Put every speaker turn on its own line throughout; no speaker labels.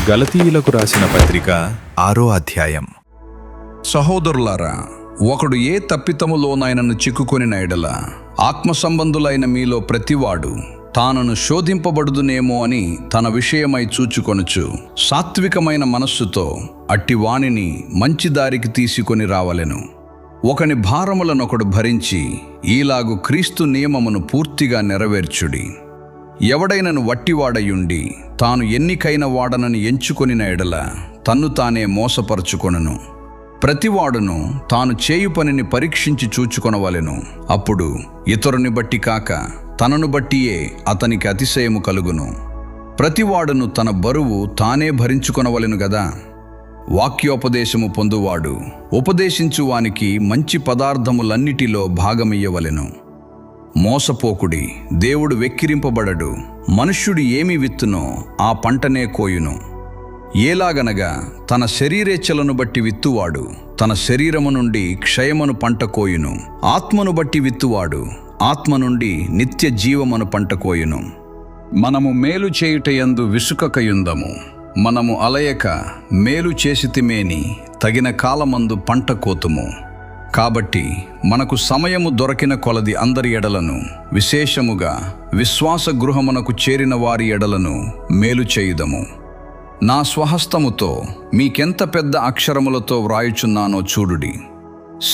గలతీయులకు రాసిన పత్రిక 6వ అధ్యాయం.
సహోదరులారా, ఒకడు ఏ తప్పితములోనైనను చిక్కుకొనిన ఎడల ఆత్మ సంబంధులైన మీలో ప్రతివాడు తానను శోధింపబడుదునేమో అని తన విషయమై చూచుకొనుచు సాత్వికమైన మనస్సుతో అట్టి వానిని మంచి దారికి తీసుకొని రావలెను. ఒకని భారములనొకడు భరించి ఈలాగు క్రీస్తు నియమమును పూర్తిగా నెరవేర్చుడి. ఎవడైనను వట్టివాడయుండి తాను ఎన్నికైన వాడనని ఎంచుకొనిన ఎడల తన్ను తానే మోసపరచుకొనును. ప్రతివాడును తాను చేయు పనిని పరీక్షించి చూచుకొనవలెను. అప్పుడు ఇతరుని బట్టి కాక తనను బట్టియే అతనికి అతిశయము కలుగును. ప్రతివాడును తన బరువు తానే భరించుకొనవలెను గదా. వాక్యోపదేశము పొందువాడు ఉపదేశించువానికి మంచి పదార్థములన్నిటిలో భాగమియ్యవలెను. మోసపోకుడి, దేవుడు వెక్కిరింపబడడు. మనుష్యుడు ఏమి విత్తునో ఆ పంటనే కోయును. ఏలాగనగా తన శరీరేచ్ఛలను బట్టి విత్తువాడు తన శరీరము నుండి క్షయమును పంట కోయును. ఆత్మను బట్టి విత్తువాడు ఆత్మ నుండి నిత్య జీవమును పంట కోయును. మనము మేలు చేయుటయందు విసుకకయుందము. మనము అలయక మేలు చేసితిమేని తగిన కాలమందు పంట కోతుము. కాబట్టి మనకు సమయము దొరకిన కొలది అందరి ఎడలను, విశేషముగా విశ్వాస గృహమునకు చేరిన వారి ఎడలను మేలు చేయుదము. నా స్వహస్తముతో మీకెంత పెద్ద అక్షరములతో వ్రాయుచున్నానో చూడుడి.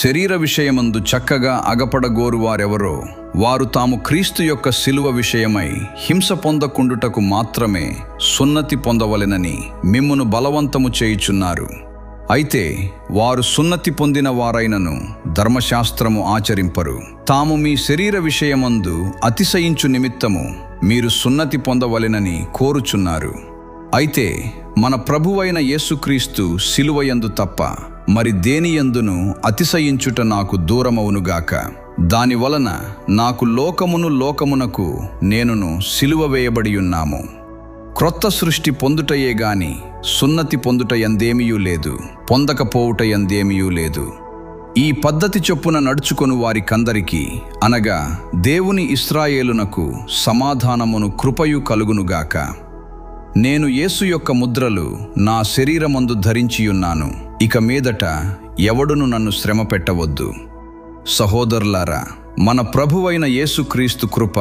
శరీర విషయమందు చక్కగా అగపడగోరు వారెవరో వారు తాము క్రీస్తు యొక్క శిలువ విషయమై హింస పొందకుండుటకు మాత్రమే సున్నతి పొందవలెనని మిమ్మును బలవంతము చేయుచున్నారు. అయితే వారు సున్నతి పొందిన వారైనను ధర్మశాస్త్రము ఆచరింపరు. తాము మీ శరీర విషయమందు అతిశయించు నిమిత్తము మీరు సున్నతి పొందవలెనని కోరుచున్నారు. అయితే మన ప్రభువైన యేసుక్రీస్తు శిలువయందు తప్ప మరి దేనియందును అతిశయించుట నాకు దూరమవునుగాక. దానివలన నాకు లోకమునకు నేనును సిలువ వేయబడియున్నాము. క్రొత్త సృష్టి పొందుటయే గాని సున్నతి పొందుట యందేమియూ లేదు, పొందకపోవుట యందేమియూ లేదు. ఈ పద్ధతి చొప్పున నడుచుకొను వారికందరికీ అనగా దేవుని ఇశ్రాయేలునకు సమాధానమును కృపయు కలుగునుగాక. నేను యేసు యొక్క ముద్రలు నా శరీరమందు ధరించియున్నాను. ఇక మీదట ఎవడును నన్ను శ్రమ పెట్టవద్దు. సహోదరులారా, మన ప్రభువైన యేసుక్రీస్తు కృప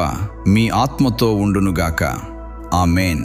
మీ ఆత్మతో ఉండునుగాక. ఆమేన్.